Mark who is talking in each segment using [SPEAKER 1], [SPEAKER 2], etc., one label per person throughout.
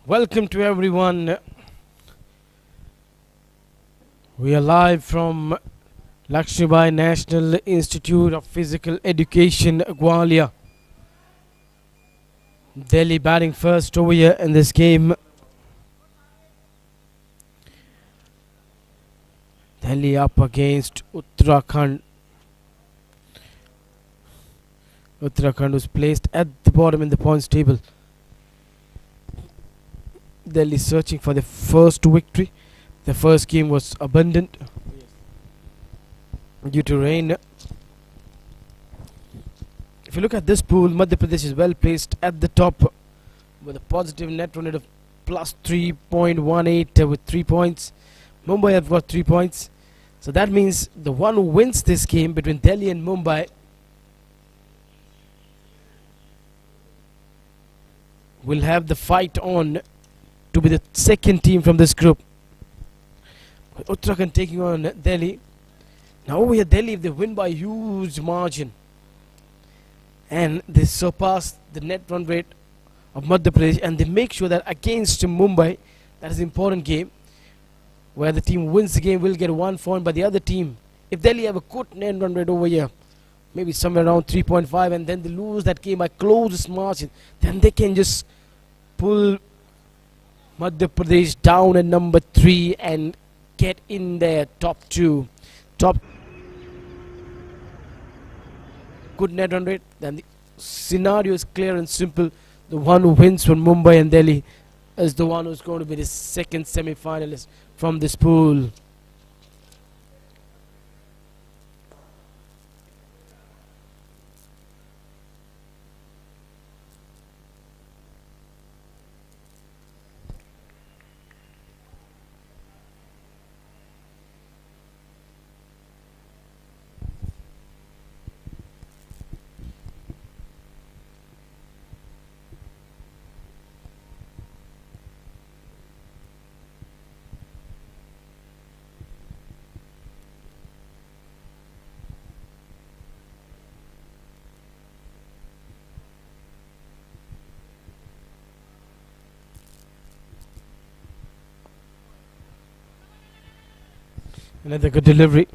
[SPEAKER 1] Welcome to everyone. We are live from Lakshmibai National Institute of Physical Education, Gwalior. Delhi batting first over here in this game. Delhi up against Uttarakhand. Uttarakhand was placed at the bottom in the points table. Delhi searching for the first victory. The first game was abundant due to rain. If you look at this pool, Madhya Pradesh is well placed at the top with a positive net run rate of plus 3.18 with 3 points. Mumbai have got 3 points. So that means the one who wins this game between Delhi and Mumbai will have the fight on to be the second team from this group. Uttarakhand taking on Delhi. Now over here, Delhi, if they win by a huge margin and they surpass the net run rate of Madhya Pradesh and they make sure that against Mumbai, that is an important game where the team wins the game will get 1 point, but the other team, if Delhi have a good net run rate over here, maybe somewhere around 3.5, and then they lose that game by closest margin, then they can just pull Madhya Pradesh down at number 3 and get in their top 2. Top good net run rate, then the scenario is clear and simple. The one who wins from Mumbai and Delhi is the one who's going to be the second semi-finalist from this pool. Another good delivery.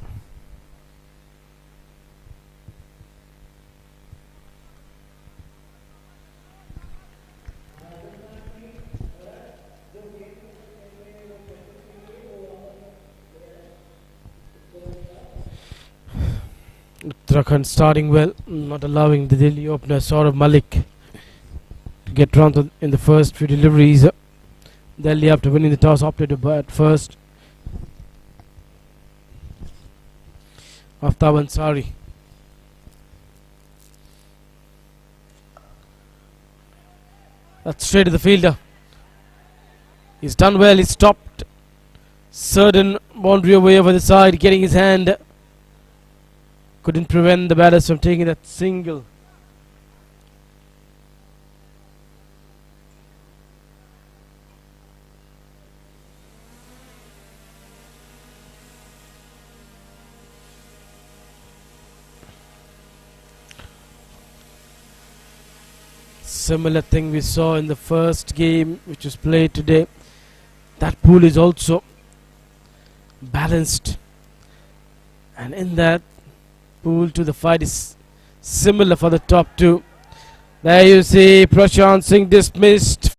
[SPEAKER 1] Uttarakhand starting well, not allowing the Delhi opener Saurav Malik to get round in the first few deliveries. Delhi, after winning the toss, opted to bat first. Aftab Ansari. That's straight to the fielder. He's done well, he stopped. Certain boundary away over the side, getting his hand. Couldn't prevent the batters from taking that single. Similar thing we saw in the first game which was played today. That pool is also balanced, and in that pool to the fight is similar for the top 2. There you see Prashant Singh dismissed.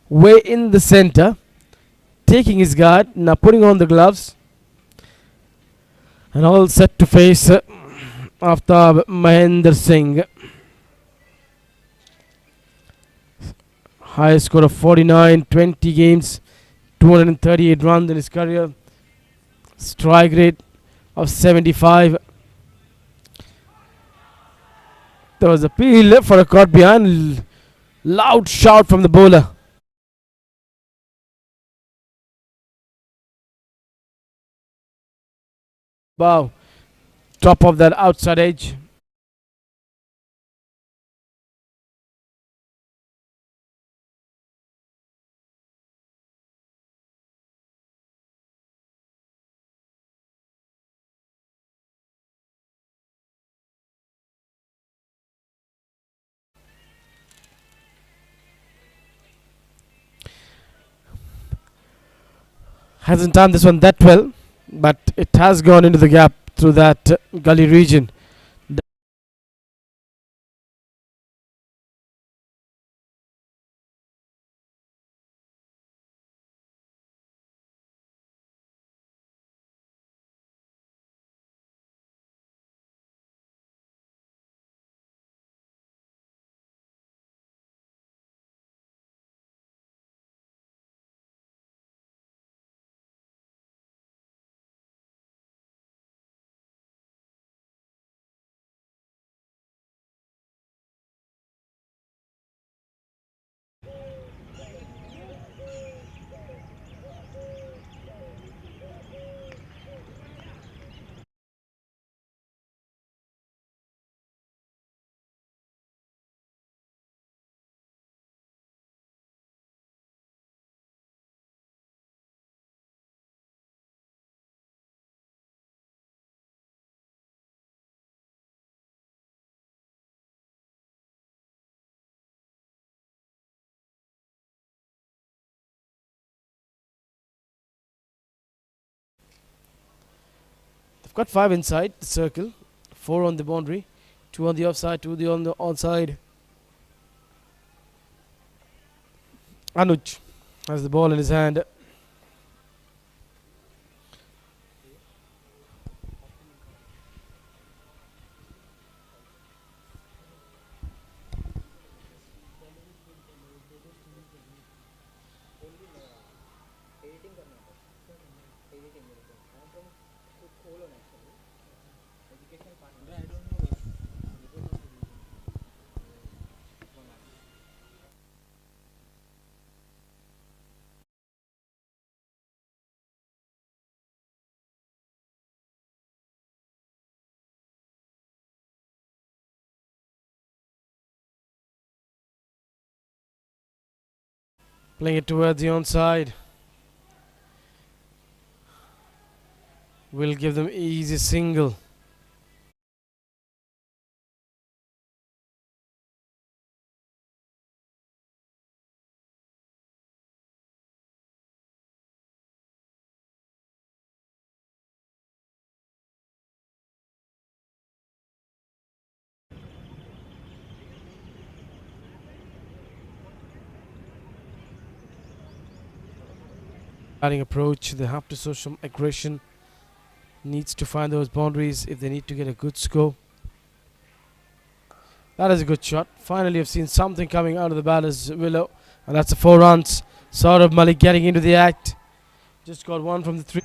[SPEAKER 1] way in the center, taking his guard, now putting on the gloves, and all set to face Aftab Mahendra Singh. Highest score of 49, 20 games, 238 runs in his career. Strike rate of 75. There was a peel for a caught behind. Loud shout from the bowler. Wow. Top of that outside edge. Hasn't done this one that well, but it has gone into the gap through that gully region. They've got 5 inside the circle, 4 on the boundary, 2 on the offside, 2 on the onside. Anuj has the ball in his hand. Playing it towards the onside. Will give them easy single. Batting approach, they have to show some aggression. Needs to find those boundaries if they need to get a good score. That is a good shot. Finally, I've seen something coming out of the batter's willow, and that's a 4 runs. Saurav Malik getting into the act. Just got 1 from the 3.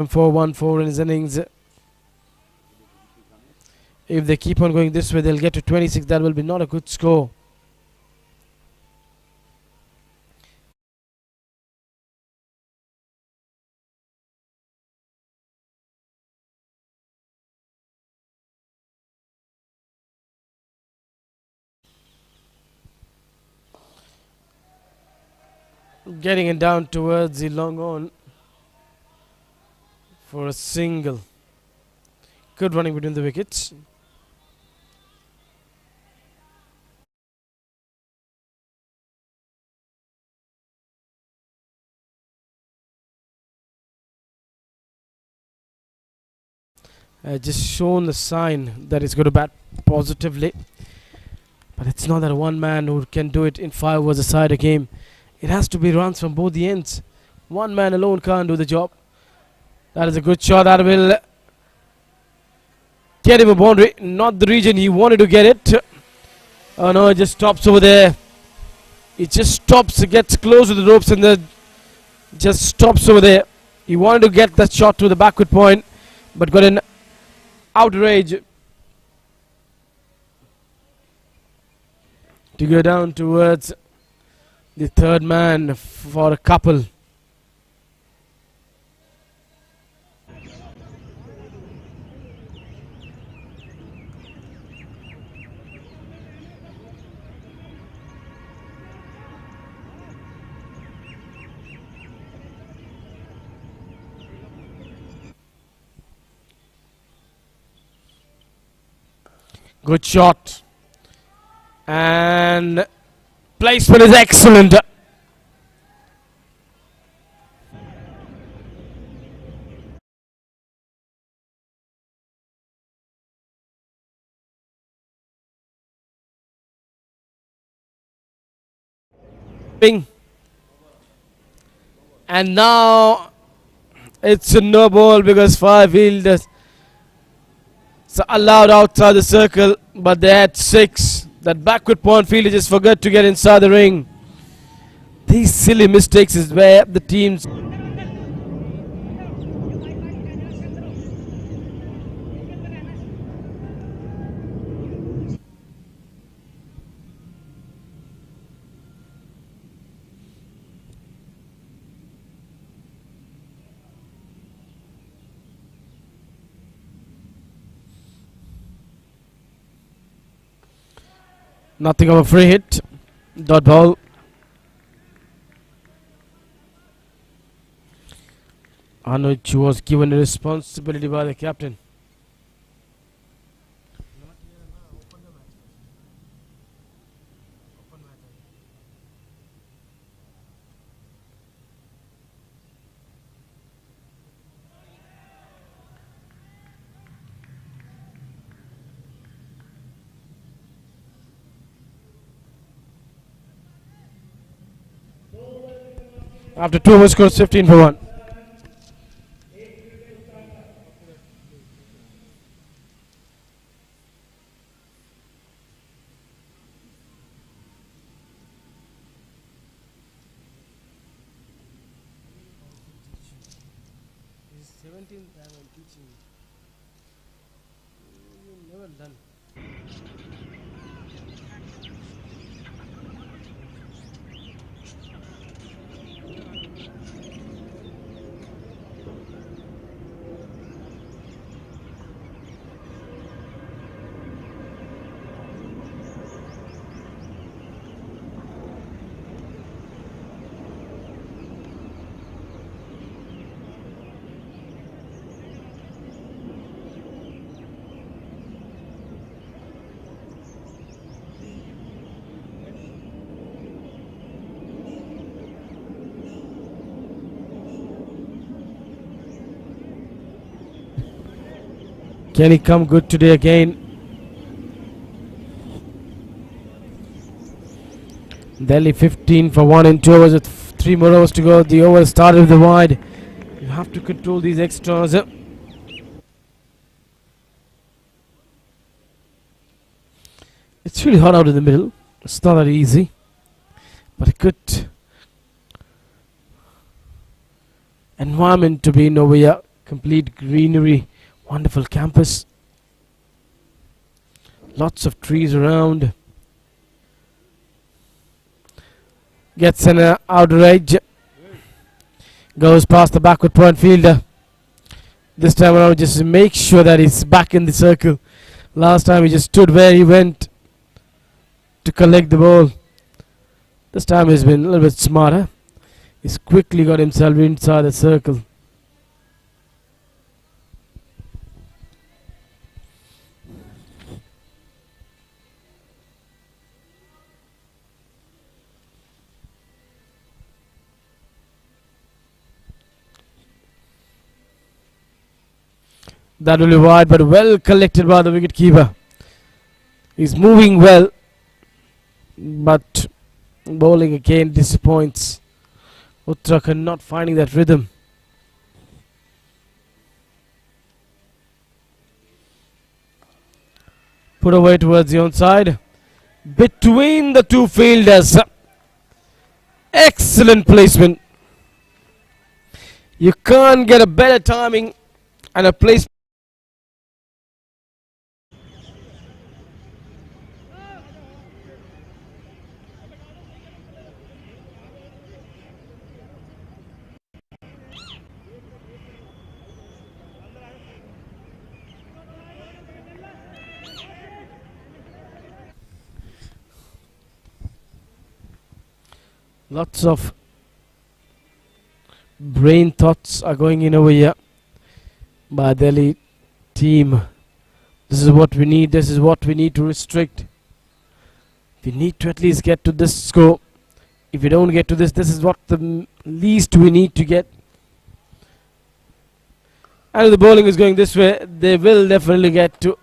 [SPEAKER 1] 4-1-4 in his innings. If they keep on going this way, they'll get to 26. That will be not a good score. Getting it down towards the long on for a single. Good running between the wickets. just shown the sign that he's going to bat positively. But it's not that one man who can do it in 5 overs aside a game. It has to be runs from both the ends. One man alone can't do the job. That is a good shot. That will get him a boundary. Not the region he wanted to get it. Oh no, it just stops over there. It just stops, it gets close to the ropes and then just stops over there. He wanted to get that shot to the backward point, but got an outrage to go down towards the third man for a couple. Good shot. And placement is excellent. And now it's a no ball because 5 fielders allowed outside the circle, but they had 6. That backward point fielder just forgot to get inside the ring. These silly mistakes is where the teams. Nothing of a free hit. Dot ball. Anuj was given a responsibility by the captain. After 2 overs, scores 15 for 1. Can he come good today again? Delhi 15 for 1 in 2 overs with 3 more overs to go. The over started with the wide. You have to control these extras. It's really hot out in the middle. It's not that easy. But a good environment to be in over here. Complete greenery. Wonderful campus. Lots of trees around. Gets an outer edge. Goes past the backward point fielder. This time around just make sure that he's back in the circle. Last time he just stood where he went to collect the ball. This time he's been a little bit smarter. He's quickly got himself inside the circle. That will be wide, but well collected by the wicket keeper. He's moving well, but bowling again disappoints. Uttarakhand not finding that rhythm. Put away towards the onside. Between the two fielders. Excellent placement. You can't get a better timing and a placement. Lots of brain thoughts are going in over here by the Delhi team. This is what we need. This is what we need to restrict. We need to at least get to this score. If we don't get to this, this is what the least we need to get. And if the bowling is going this way, they will definitely get to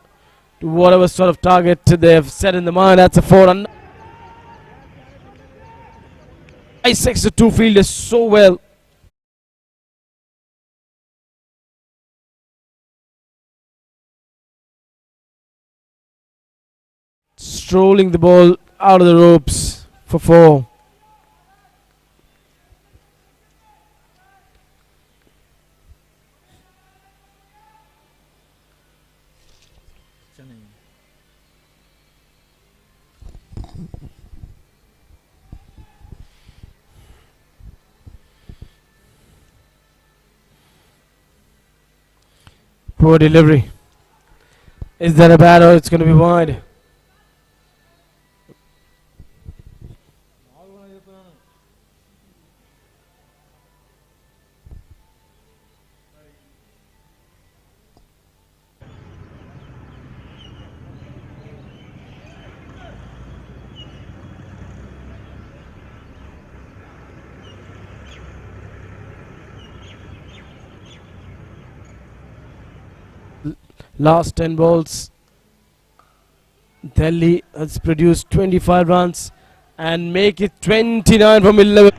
[SPEAKER 1] whatever sort of target they have set in the mind. That's a 4-run. Dissects the two fielders so well. Strolling the ball out of the ropes for 4. Poor delivery. Is that a bad or it's going to be wide? Last 10 balls, Delhi has produced 25 runs and make it 29 from 11.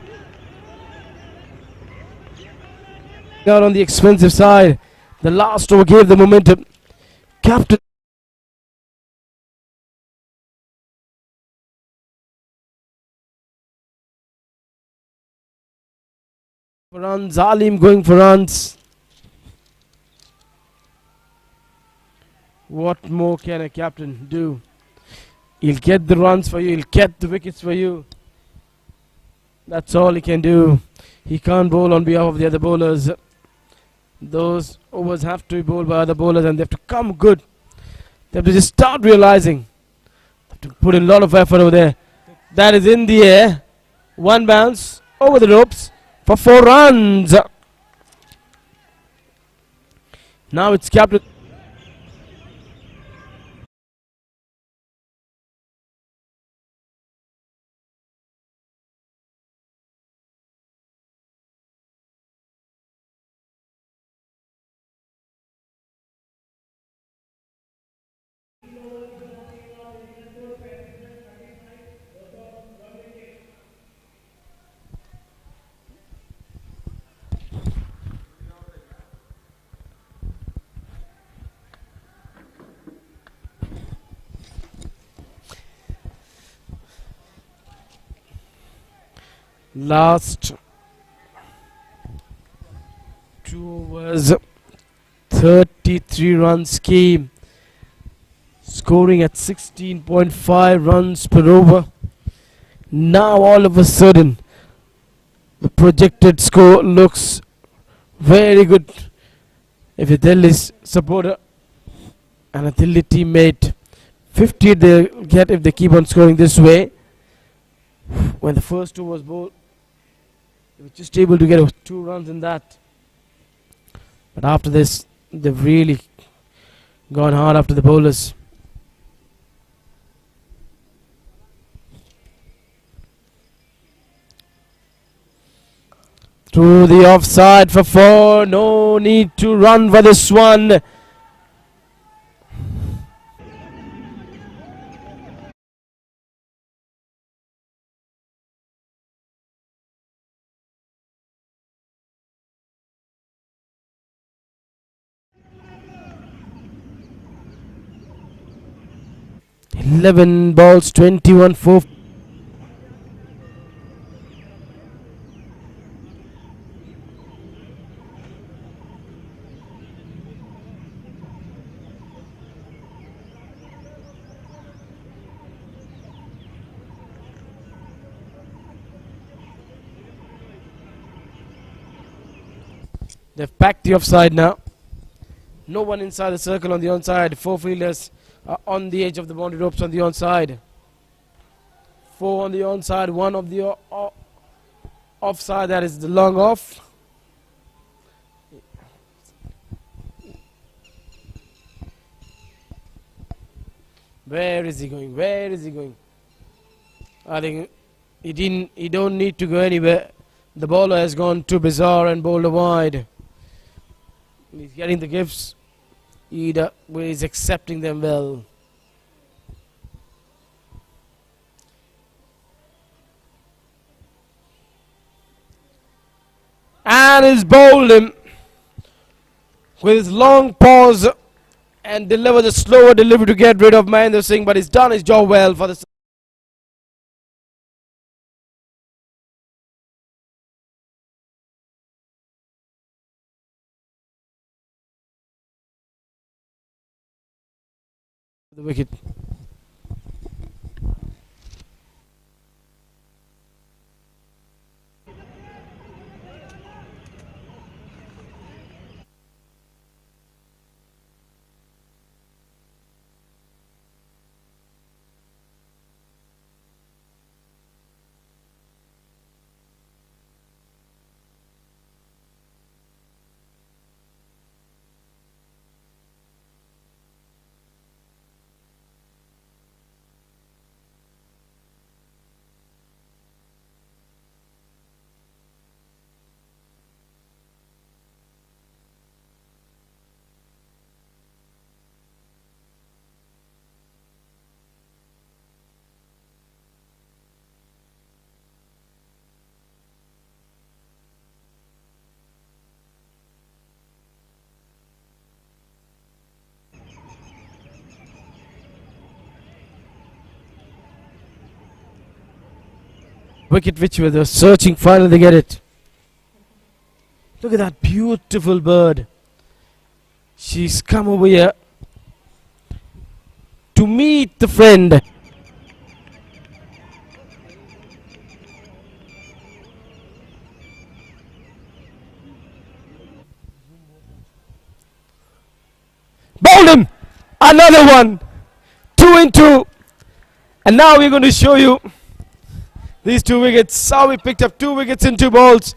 [SPEAKER 1] Out on the expensive side, the last over gave the momentum. Captain for runs, Alim going for runs. What more can a captain do? He'll get the runs for you, he'll get the wickets for you. That's all he can do. He can't bowl on behalf of the other bowlers. Those overs have to be bowled by other bowlers and they have to come good. They have to just start realizing. They have to put in a lot of effort over there. That is in the air. One bounce over the ropes for 4 runs. Now it's captain. Last 2 overs, 33 runs came, scoring at 16.5 runs per over. Now all of a sudden the projected score looks very good. If a Delhi supporter and a Delhi teammate, 50 they'll get if they keep on scoring this way. When the first over was bowled, they were just able to get 2 runs in that. But after this, they've really gone hard after the bowlers. To the offside for 4. No need to run for this one. 11 balls, 21 4. They've packed the offside now. No one inside the circle on the onside. 4 fielders are on the edge of the boundary ropes on the onside. 4 on the onside, 1 of the offside, that is the long off. Where is he going? Where is he going? I think he don't need to go anywhere. The bowler has gone too bizarre and bowled wide. He's getting the gifts. He's accepting them well. And he's bowled him with his long pause and delivers a slower delivery to get rid of Mahendra Singh, but he's done his job well for the wicket. Wicket which we were searching, finally they get it. Look at that beautiful bird. She's come over here to meet the friend. Bowled him! Another one! 2 in 2. And now we're going to show you these 2 wickets. How we picked up 2 wickets in 2 balls.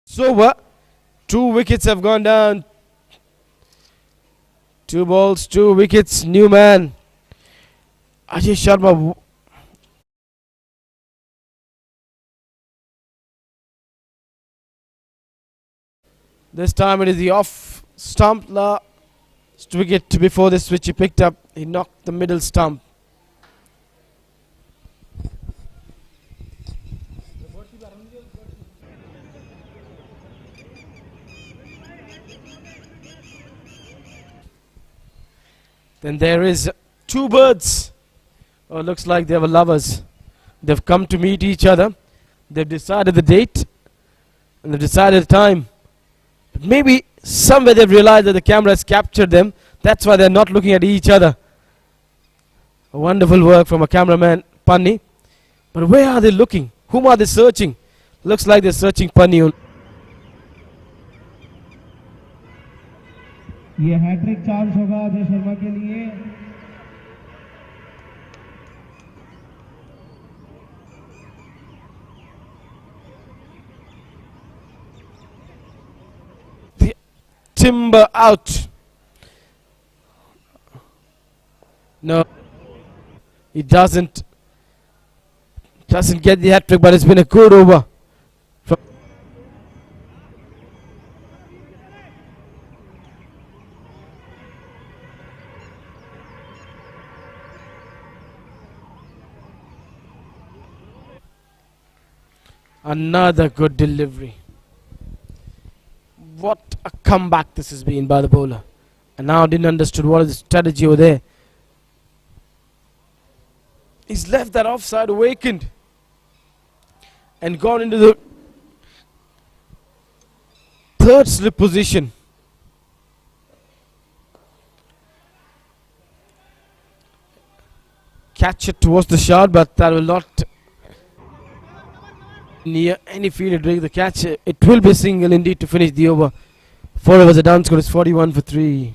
[SPEAKER 1] So what? 2 wickets have gone down. 2 balls, 2 wickets. New man. Ajay Sharma. This time it is the off stump last wicket before this which he picked up. He knocked the middle stump. Then there is 2 birds. Oh, looks like they were lovers. They've come to meet each other. They've decided the date and they've decided the time. Maybe somewhere they've realized that the camera has captured them. That's why they're not looking at each other. A wonderful work from a cameraman, Panni. But where are they looking? Whom are they searching? Looks like they're searching Panni.
[SPEAKER 2] ये hat trick chance होगा अजय शर्मा के लिए.
[SPEAKER 1] Timber out. No, he doesn't get the hat trick, but it's been a good over. Another good delivery. What a comeback this has been by the bowler. And now didn't understood what is the strategy over there. He's left that offside awakened and gone into the third slip position. Catch it towards the shot, but that will not near any fielder during the catch. It will be a single indeed to finish the over. 4 overs, the down score is 41 for 3.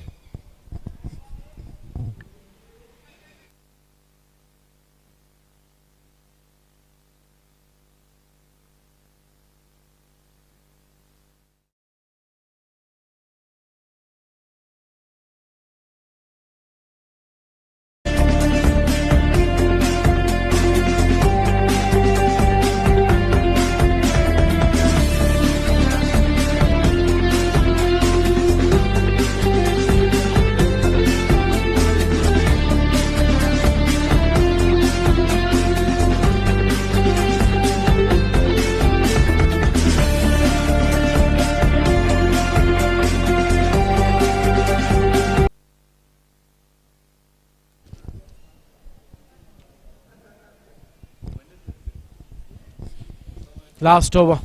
[SPEAKER 1] Last over.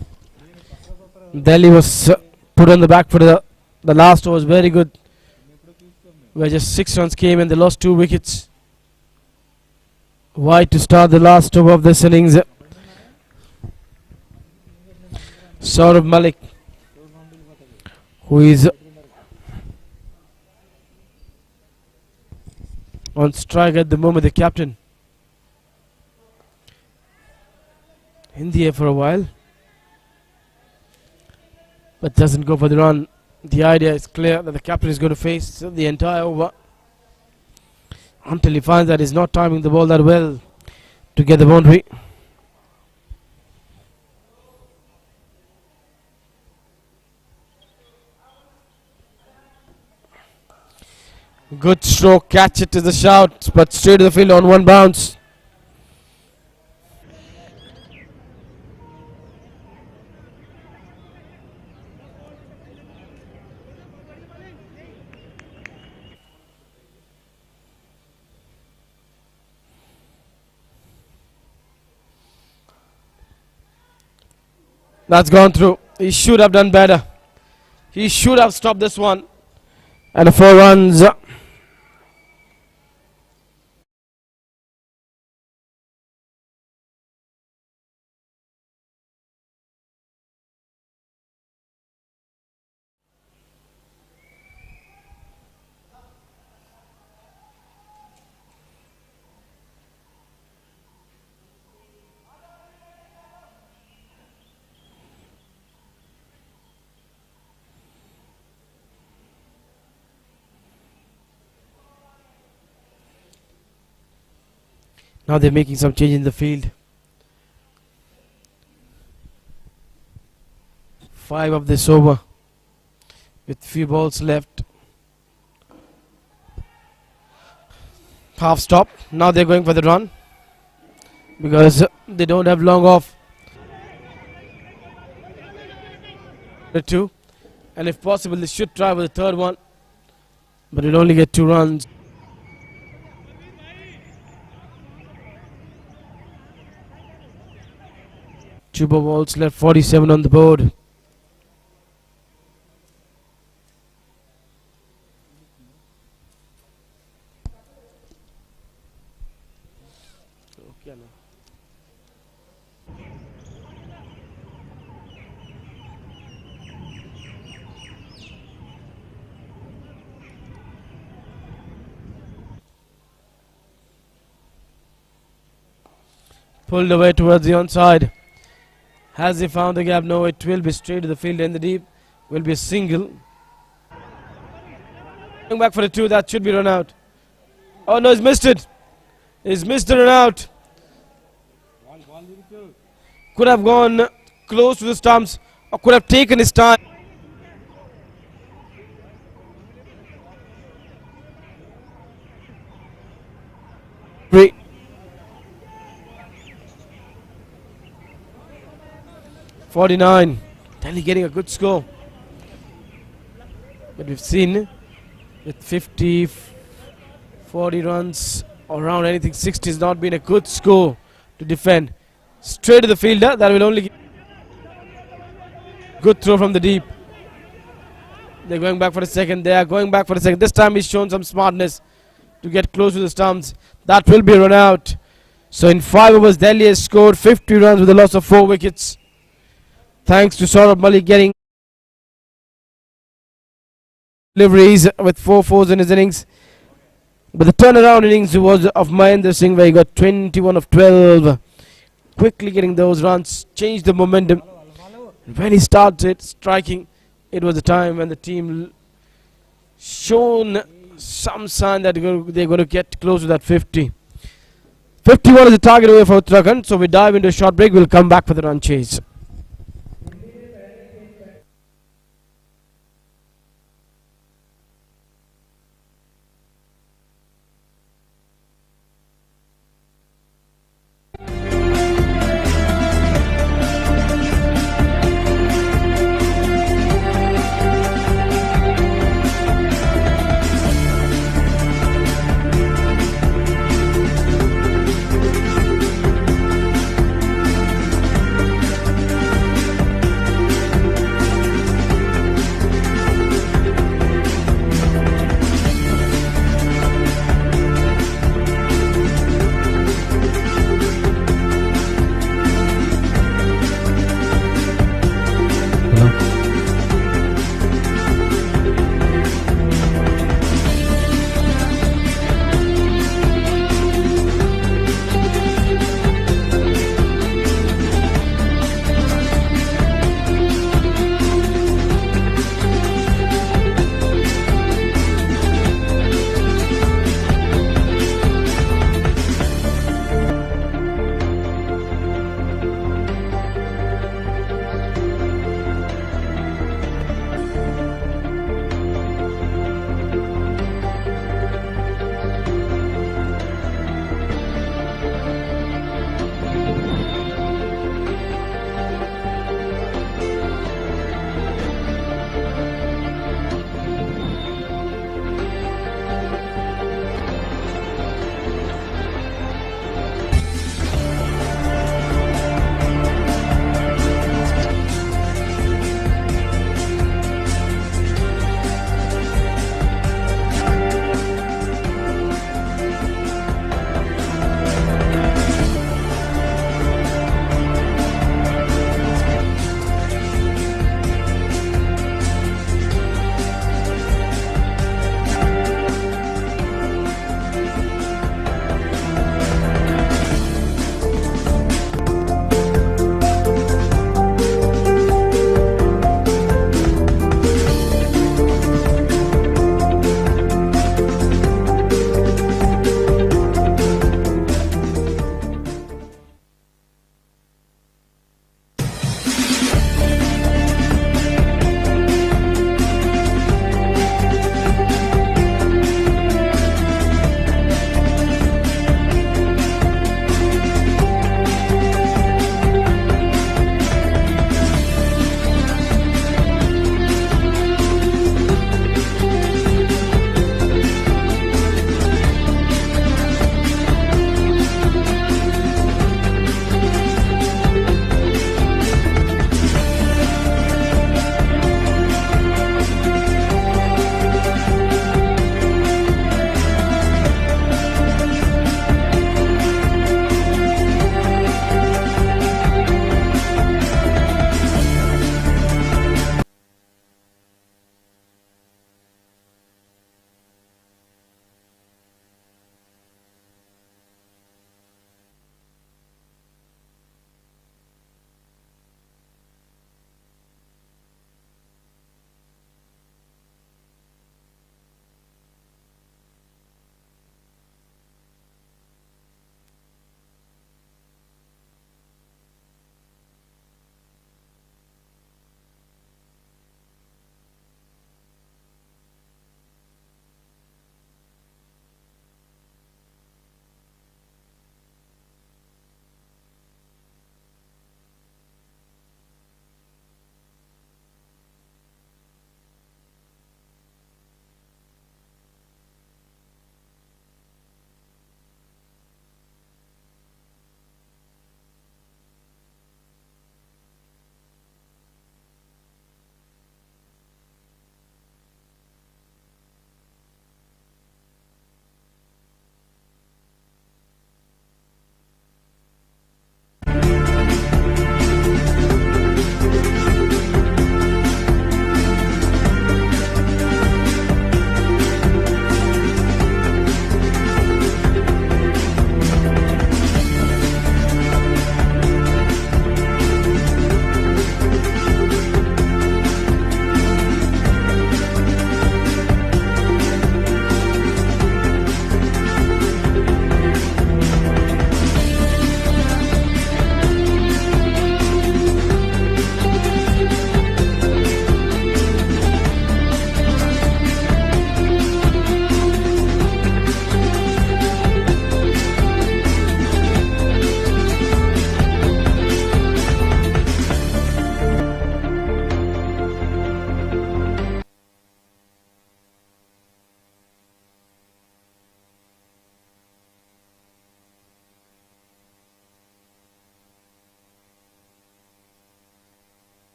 [SPEAKER 1] Delhi was put on the back foot. The last over was very good, where just 6 runs came and they lost 2 wickets. Wide to start the last over of this innings. Saurav Malik, who is on strike at the moment, the captain. In the air for a while, but doesn't go for the run. The idea is clear that the captain is going to face the entire over until he finds that he's not timing the ball that well to get the boundary. Good stroke, catch it to the shout, but straight to the field on one bounce. That's gone through. He should have done better. He should have stopped this one. And 4 runs. Now they're making some change in the field. 5 of this over with few balls left. Half stop. Now they're going for the run because they don't have long off. 2, and if possible they should try with the third one, but it'll only get 2 runs. Two balls left, 47 on the board. Pulled away towards the onside. Has he found the gap? No, it will be straight to the field in the deep. Will be a single. Going back for the 2, that should be run out. Oh no, he's missed it. He's missed the run out. Could have gone close to the stumps or could have taken his time. 49. Delhi getting a good score. But we've seen with 50, 40 runs, around anything 60 has not been a good score to defend. Straight to the fielder, that will only give good throw from the deep. They're going back for a second. They are going back for a second. This time he's shown some smartness to get close to the stumps. That will be run out. So in 5 overs, Delhi has scored 50 runs with a loss of 4 wickets. Thanks to Saurabh Malik getting deliveries with 4 fours in his innings. But the turnaround innings was of Mahendra Singh, where he got 21 of 12. Quickly getting those runs, changed the momentum. When he started striking, it was the time when the team shown some sign that they're going to get close to that 50. 51 is the target away for Uttarakhand. So we dive into a short break. We'll come back for the run chase.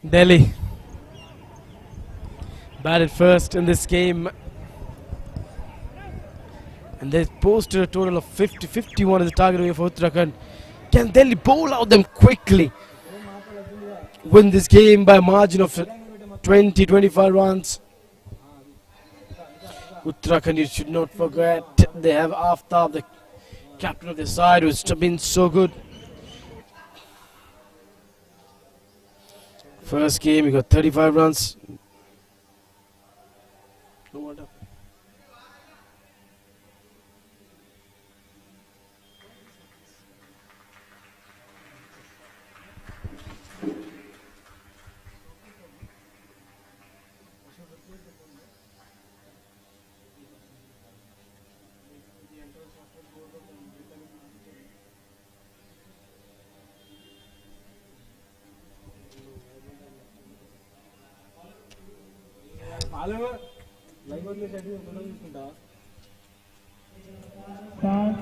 [SPEAKER 1] Delhi batted first in this game, and they posted a total of 51 as the target away for Uttarakhand. Can Delhi bowl out them quickly? Win this game by a margin of 20-25 runs. Uttarakhand, you should not forget, they have Aftab, the captain of the side, who's been so good. First game, he got 35 runs. No wonder.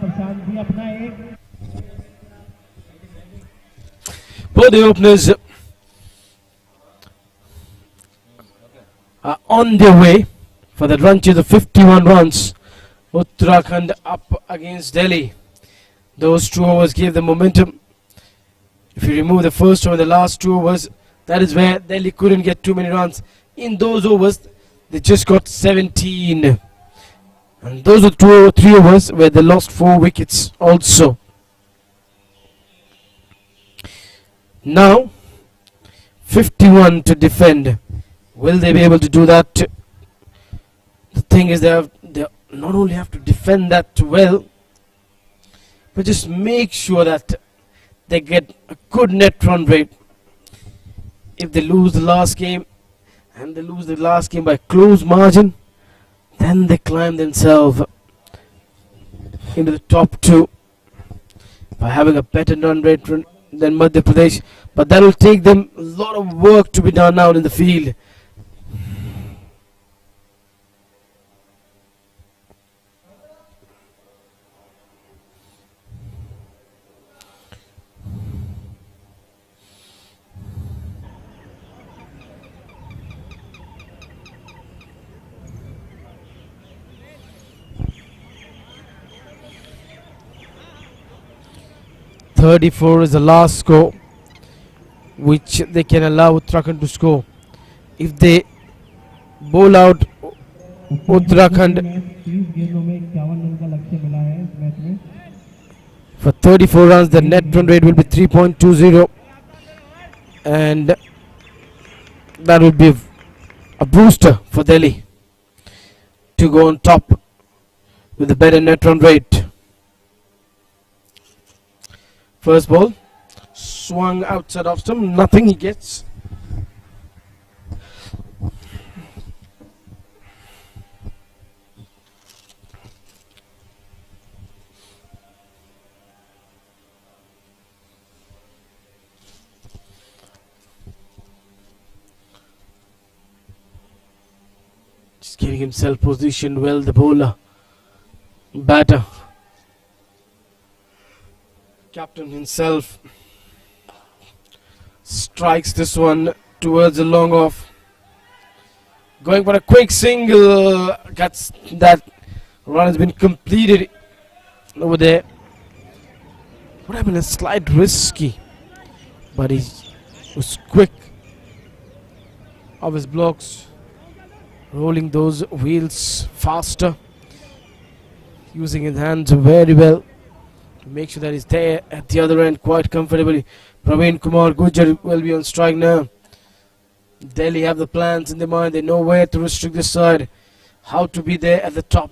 [SPEAKER 2] प्रशांत भी अपना एक
[SPEAKER 1] Both the openers are on their way for the run to the 51 runs. Uttarakhand up against Delhi. Those 2 overs gave them momentum. If you remove the first over, the last 2 overs, that is where Delhi couldn't get too many runs. In those overs, they just got 17. And those are 2 or 3 overs where they lost 4 wickets also. Now, 51 to defend. Will they be able to do that? The thing is, they not only have to defend that well, but just make sure that they get a good net run rate. If they lose the last game, and they lose the last game by close margin, then they climb themselves into the top 2 by having a better run rate than Madhya Pradesh. But that will take them a lot of work to be done out in the field. .34 is the last score which they can allow Uttarakhand to score. If they bowl out Uttarakhand
[SPEAKER 2] 30 गेंदों में 51 run का लक्ष्य मिला है इस match में
[SPEAKER 1] for 34 runs, the net run rate will be 3.20, and that will be a booster for Delhi to go on top with a better net run rate. First ball swung outside off stump, nothing he gets. Just getting himself positioned well, the bowler, batter, captain himself strikes this one towards the long off, going for a quick single. Gets that run has been completed over there. Would have been a slight risky, but he was quick of his blocks, rolling those wheels faster, using his hands very well to make sure that he's there at the other end quite comfortably. Praveen Kumar Gujjar will be on strike now. Delhi have the plans in their mind. They know where to restrict this side, how to be there at the top.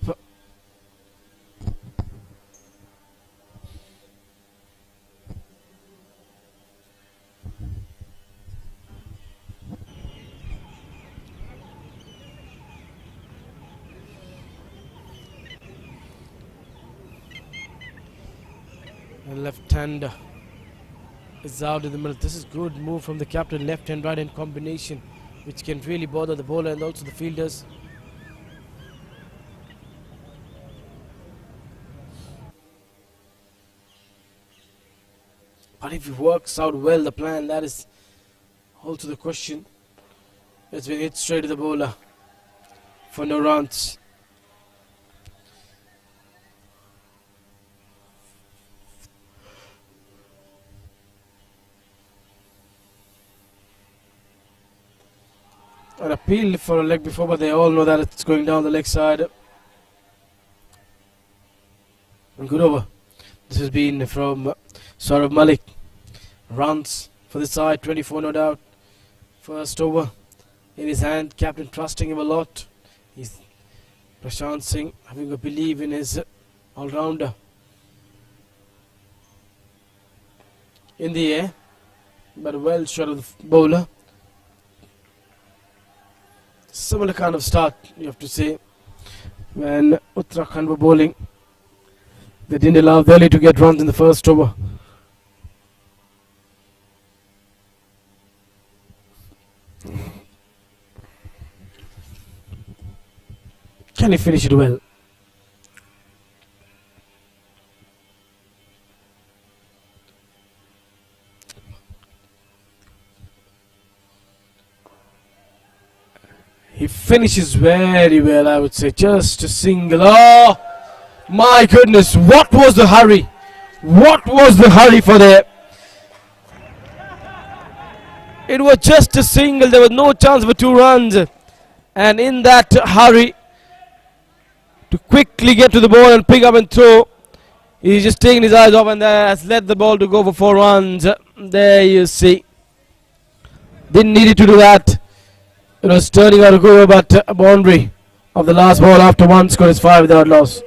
[SPEAKER 1] And left hand is out in the middle. This is good move from the captain, left and right hand combination, which can really bother the bowler and also the fielders. But if it works out well, the plan, that is Also the question, it's been hit straight to the bowler for no runs. An appeal for a leg before, but they all know that it's going down the leg side. And good over. This has been from Saurav Malik. Runs for the side, 24 no doubt. First over in his hand, captain trusting him a lot. He's Prashant Singh having a belief in his all-rounder. In the air, but well shot of the bowler. Similar kind of start, you have to say, when Uttarakhand were bowling. They didn't allow Delhi to get runs in the first over. Can he finish it well? He finishes very well, I would say. Just a single. Oh, my goodness. What was the hurry? What was the hurry for there? It was just a single. There was no chance for 2 runs. And in that hurry, to quickly get to the ball and pick up and throw, he's just taken his eyes off and has led the ball to go for 4 runs. There you see. Didn't need it to do that. It was turning out to go, but a boundary of the last ball after 1 score is 5 without loss.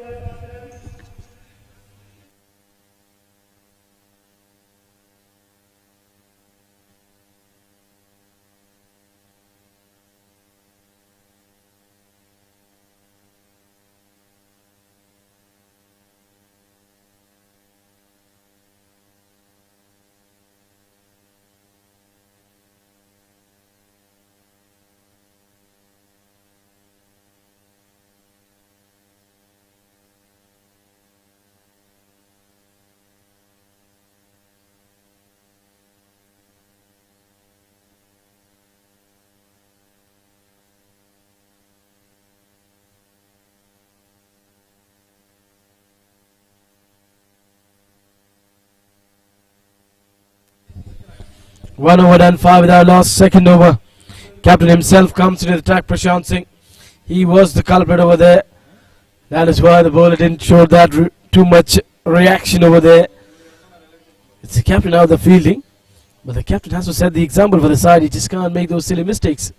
[SPEAKER 1] One over done, 5 without loss. Second over, captain himself comes into the attack. Prashant Singh, he was the culprit over there. That is why the bowler didn't show that too much reaction over there. It's the captain out of the fielding, but the captain has to set the example for the side. He just can't make those silly mistakes.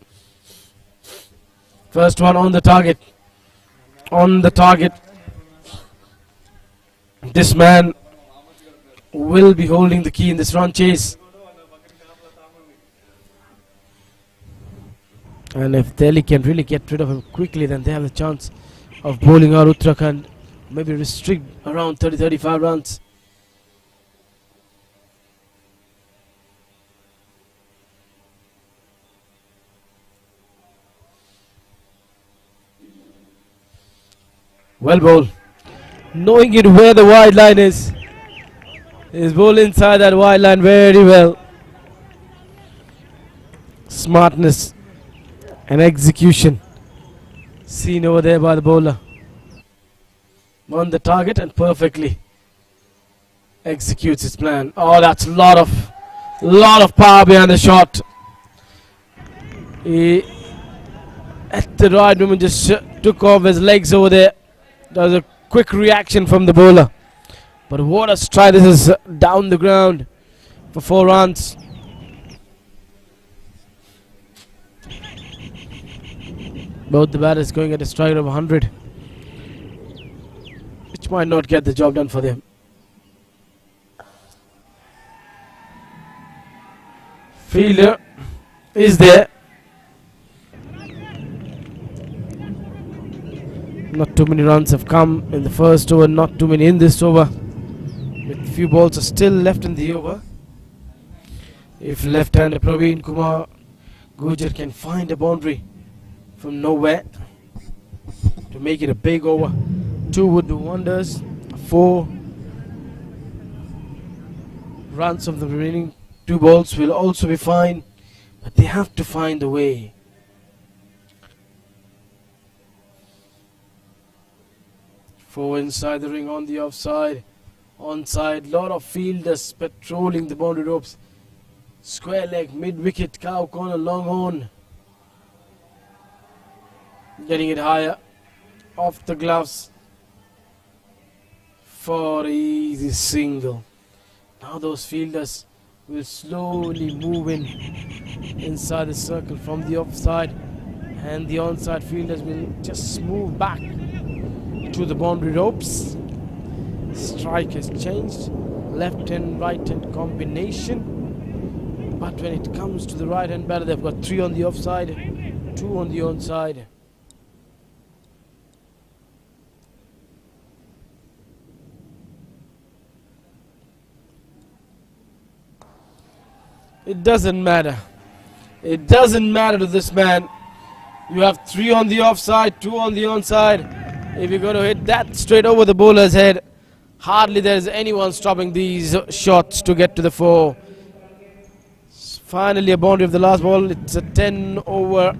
[SPEAKER 1] First one on the target. On the target. This man will be holding the key in this run chase. And if Delhi can really get rid of him quickly, then they have a chance of bowling out Uttarakhand. Maybe restrict around 30-35 runs. Well bowled. Knowing it where the wide line is. He's bowled inside that wide line very well. Smartness and execution seen over there by the bowler. On the target and perfectly executes his plan. Oh, that's a lot of power behind the shot. He at the right moment just took off his legs over there. That was a quick reaction from the bowler. But what a strike. This is down the ground for 4 runs. Both the batters going at a strike of 100, which might not get the job done for them. Fielder is there. Not too many runs have come in the first over, not too many in this over. With few balls are still left in the over. If left-hander Praveen Kumar Gujar can find a boundary from nowhere to make it a big over, 2 would do wonders. 4 runs of the remaining 2 balls will also be fine. but they have to find a way. Four inside the ring on the offside. Onside, lot of fielders patrolling the boundary ropes. Square leg, mid wicket, cow corner, long on. Getting it higher, off the gloves. For easy single. Now those fielders will slowly move in inside the circle from the offside, and the onside fielders will just move back to the boundary ropes. Strike has changed, left and right hand combination, but when it comes to the right hand batter, they've got 3 on the offside, 2 on the onside. It doesn't matter. It doesn't matter to this man. You have 3 on the offside, 2 on the onside. If you're going to hit that straight over the bowler's head, hardly there's anyone stopping these shots to get to the 4. Finally a boundary of the last ball. It's a 10 over.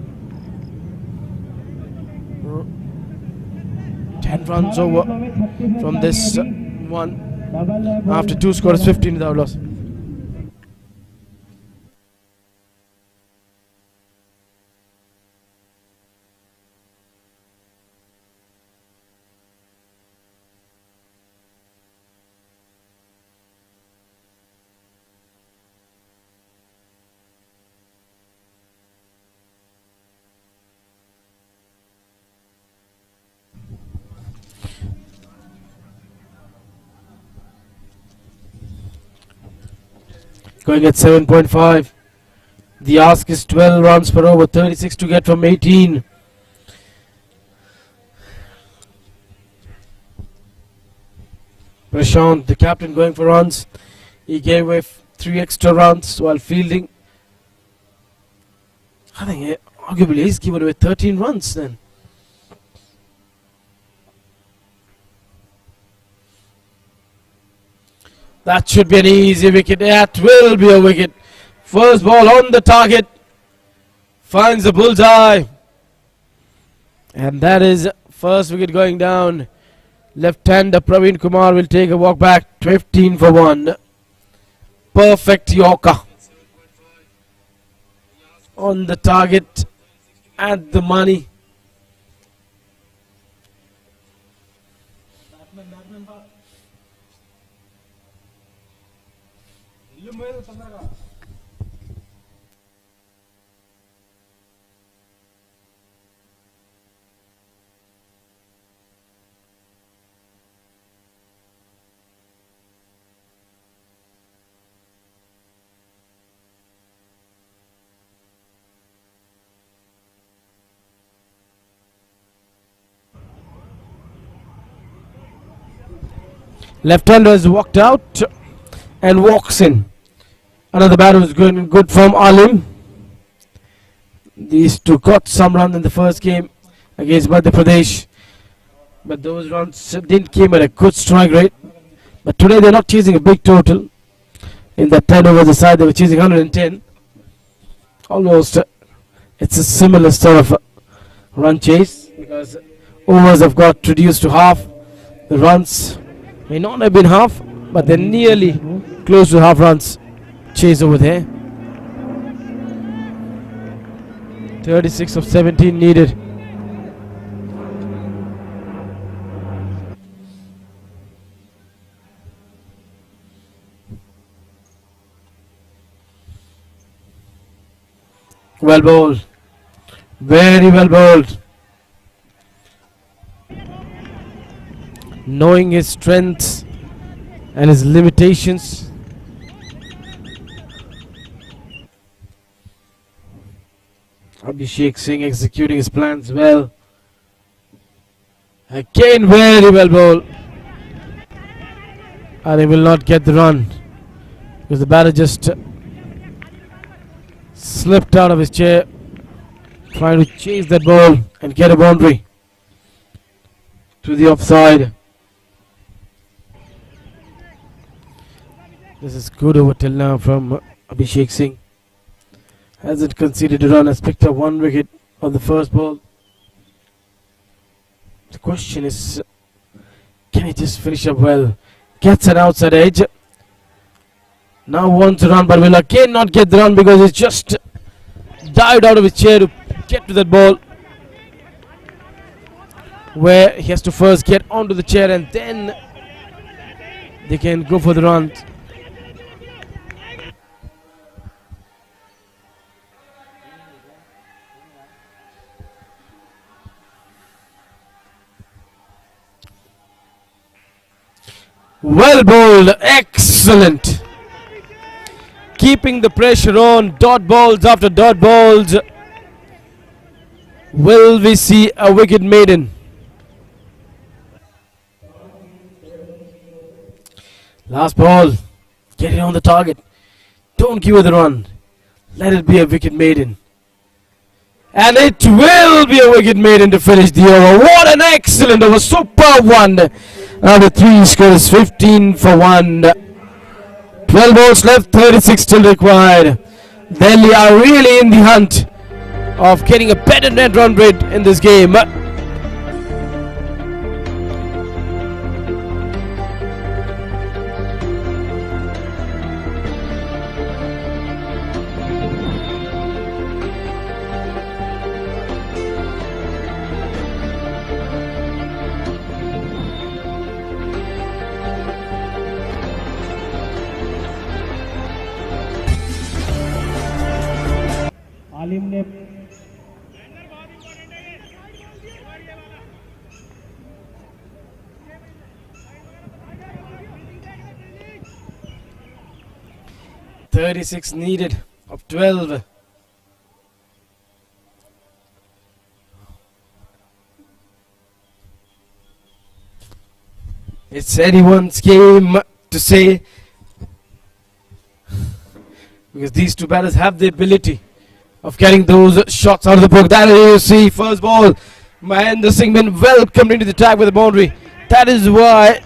[SPEAKER 1] 10 runs over from this one. After 2 scores, 15 without loss. Going at 7.5. The ask is 12 runs per over, 36 to get from 18. Prashant, the captain, going for runs. He gave away 3 extra runs while fielding. I think arguably he's given away 13 runs then. That should be an easy wicket. That will be a wicket. First ball on the target. Finds the bullseye. And that is first wicket going down. Left-hander Praveen Kumar will take a walk back. 15 for 1. Perfect Yorker. On the target. At the money. Left-hander has walked out and walks in. Another batter was going in good from Alim. These two got some runs in the first game against Madhya Pradesh, but those runs didn't came at a good strike rate. But today they're not chasing a big total. In that 10 overs aside, they were chasing 110. Almost, it's a similar sort of run chase because overs have got reduced to half. The runs may not have been half, but they're nearly close to half runs chase over there. 36 of 17 needed. Well bowled. Very well bowled. Knowing his strengths and his limitations. Abhishek Singh executing his plans well. Again very well bowled. And he will not get the run because the batter just slipped out of his chair trying to chase that ball and get a boundary to the offside. This is good over till now from Abhishek Singh. Hasn't conceded a run, has picked up 1 wicket on the first ball. The question is, can he just finish up well? Gets an outside edge. Now wants a run, but will again not get the run because he's just dived out of his chair to get to that ball, where he has to first get onto the chair and then they can go for the run. Well bowled, excellent. Keeping the pressure on, dot balls after dot balls. Will we see a wicket maiden? Last ball, get it on the target. Don't give her the run. Let it be a wicket maiden. And it will be a wicket maiden to finish the over. What an excellent over, superb one. After 3 scores, 15 for 1. 12 balls left, 36 still required. Delhi are really in the hunt of getting a better net run rate in this game.
[SPEAKER 2] आलिम ने
[SPEAKER 1] 36 needed of 12. It's anyone's game to say, because these two batters have the ability of getting those shots out of the book. That is, you see, first ball, Mahendra Singh been welcomed into the tag with a boundary. That is why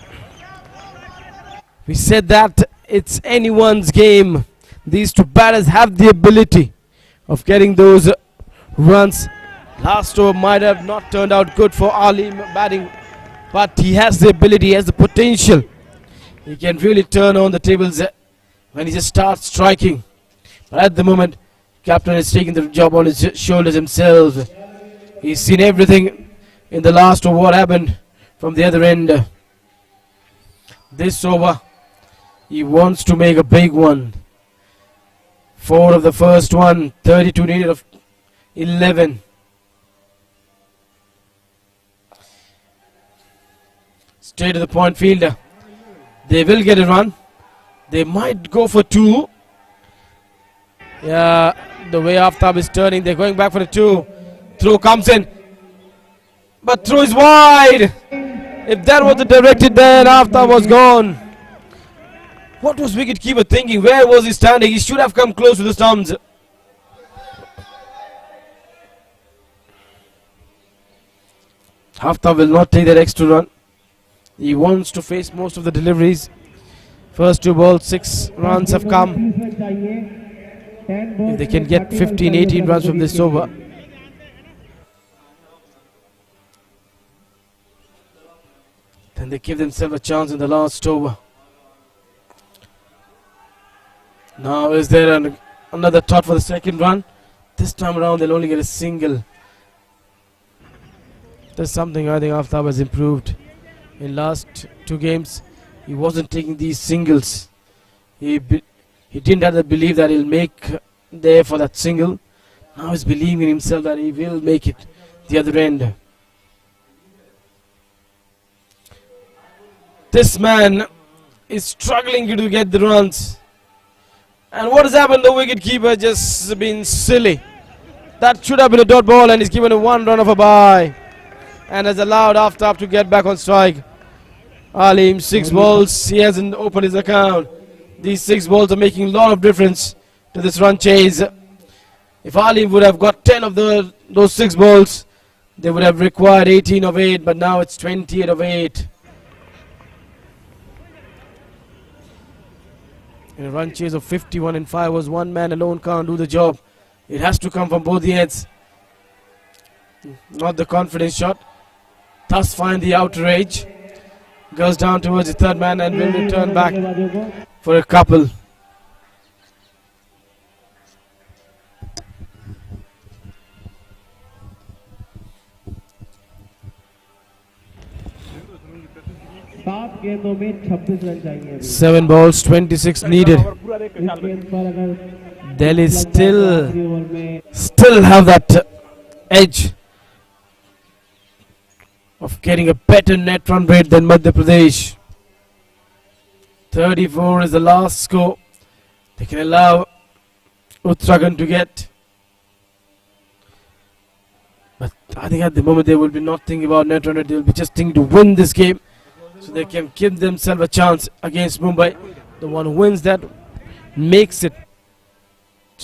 [SPEAKER 1] we said that it's anyone's game. These two batters have the ability of getting those runs. Last over might have not turned out good for Ali batting, but he has the ability, he has the potential. He can really turn on the tables when he just starts striking. But at the moment, captain is taking the job on his shoulders himself. He's seen everything in the last over, what happened from the other end. This over, he wants to make a big one. 4 of the first one, 32 needed of 11. Straight to the point fielder. They will get a run. They might go for 2. Yeah, the way Aftab is turning, they're going back for the 2. Throw comes in. But throw is wide. If that was the directed, then Aftab was gone. What was wicketkeeper thinking? Where was he standing? He should have come close to the stumps. Aftab will not take that extra run. He wants to face most of the deliveries. First 2 balls, 6 runs have come. If they can get 15, 18 runs from this over, then they give themselves a chance in the last over. Now is there another thought for the second run? This time around they'll only get a single. There's something I think Aftab has improved. In last 2 games, he wasn't taking these singles. He didn't have the belief that he'll make there for that single. Now he's believing in himself that he will make it the other end. This man is struggling to get the runs. And what has happened? The wicketkeeper just been silly. That should have been a dot ball, and he's given a 1 run of a bye, and has allowed Aftab to get back on strike. Alim, 6 balls. He hasn't opened his account. These 6 balls are making a lot of difference to this run chase. If Alim would have got 10 of those 6 balls, they would have required 18 of 8, but now it's 28 of 8. In a run chase of 51 and 5 was one man alone can't do the job. It has to come from both the ends. Not the confidence shot. Thus find the outer edge. Goes down towards the third man and will return back for a couple.
[SPEAKER 2] सात गेंदों में 26 run चाहिए अभी।
[SPEAKER 1] 7 balls, 26 needed.
[SPEAKER 2] इस गेंद पर अगर
[SPEAKER 1] Delhi
[SPEAKER 2] आखिरी ओवर में
[SPEAKER 1] still have that edge of getting a better net run rate than Madhya Pradesh. 34 is the last score they can allow Uttarakhand to get. But I think at the moment they will be not thinking about net run rate, they will be just thinking to win this game so they can give themselves a chance against Mumbai. The one who wins that makes it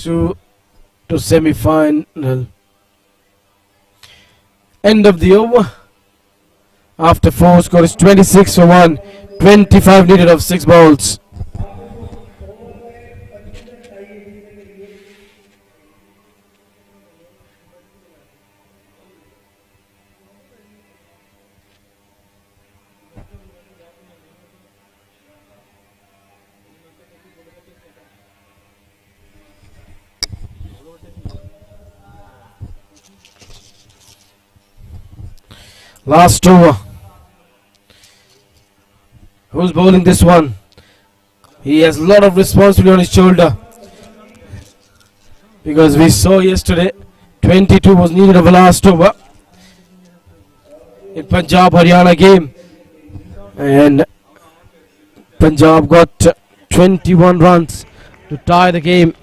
[SPEAKER 1] to semi-final. End of the over. After 4, score is 26 for 1. 25 needed of 6 balls. Last over. Who's bowling this one? He has a lot of responsibility on his shoulder. Because we saw yesterday, 22 was needed of the last over in Punjab Haryana game. And Punjab got 21 runs to tie the game.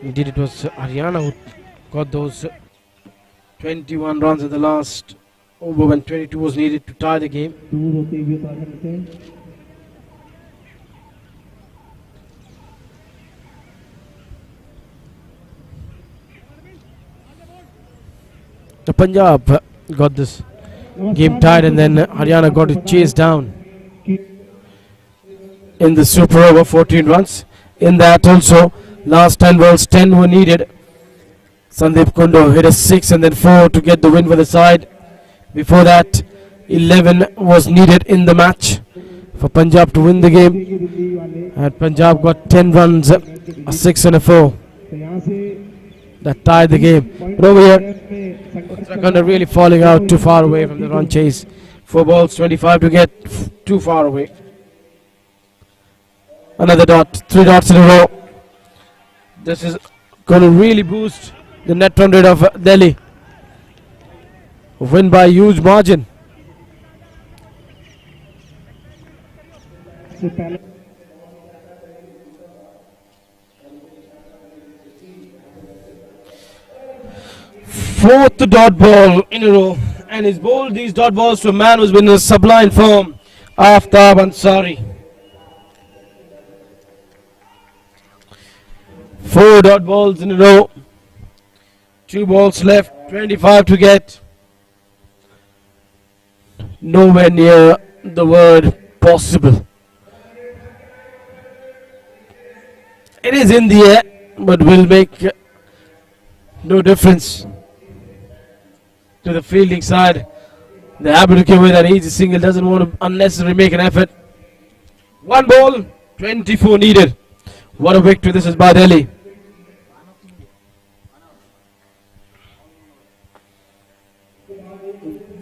[SPEAKER 1] Indeed, it was Haryana who got those 21 runs in the last over when 22 was needed to tie the game.
[SPEAKER 2] दूर होते हुए उत्तराखंड से
[SPEAKER 1] The Punjab got this game tied and then Haryana got it chased down in the super over, 14 runs. In that also, last 10 balls, 10 were needed. Sandeep Kundo hit a 6 and then 4 to get the win for the side. Before that, 11 was needed in the match for Punjab to win the game. And Punjab got 10 runs, a 6 and a 4.
[SPEAKER 2] तो यहाँ से
[SPEAKER 1] That tied the game. But over here, Uttarakhand are really falling out too far away from the run chase. 4 balls, 25 to get too far away. Another dot, 3 dots in a row. This is going to really boost the net run rate of Delhi. Win by a huge margin.
[SPEAKER 2] से पहले
[SPEAKER 1] Fourth dot ball in a row. And he's bowled these dot balls to a man who's been in a sublime form, Aftab Ansari. 4 dot balls in a row. 2 balls left, 25 to get. Nowhere near the word possible. It is in the air, but will make no difference to the fielding side. They're happy to give away that easy single, doesn't want to unnecessarily make an effort. 1 ball, 24 needed. What a victory this is by Delhi.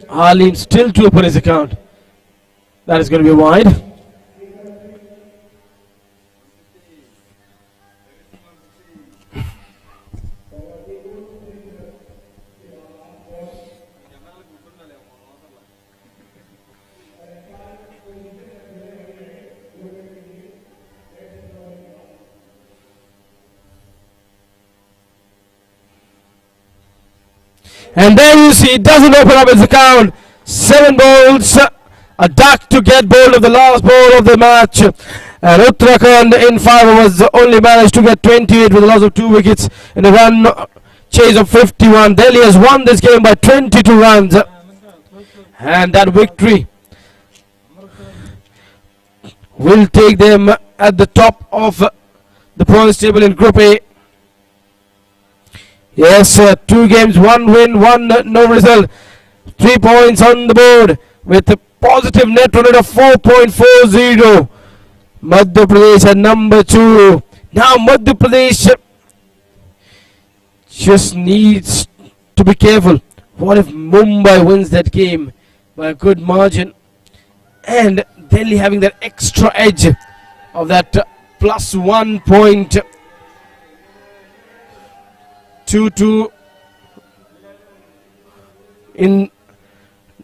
[SPEAKER 1] Harleen still to open his account. That is going to be wide. And there you see, it doesn't open up his account. 7 balls, a duck to get bowled of the last ball of the match. And Uttarakhand in 5 overs only managed to get 28 with a loss of 2 wickets in a run chase of 51. Delhi has won this game by 22 runs. And that victory will take them at the top of the points table in Group A. Yes, 2 games, 1 win, 1 no result. 3 points on the board with a positive net run rate of 4.40. Madhya Pradesh at number 2. Now Madhya Pradesh just needs to be careful. What if Mumbai wins that game by a good margin? And Delhi having that extra edge of that plus 1.22 in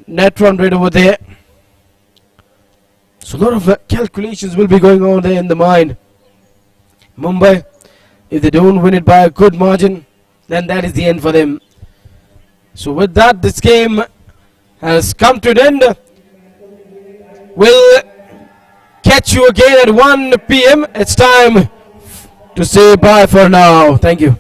[SPEAKER 1] net run rate over there. So a lot of calculations will be going on there in the mind. Mumbai, if they don't win it by a good margin, then that is the end for them. So with that, this game has come to an end. We'll catch you again at 1 p.m. It's time to say bye for now. Thank you.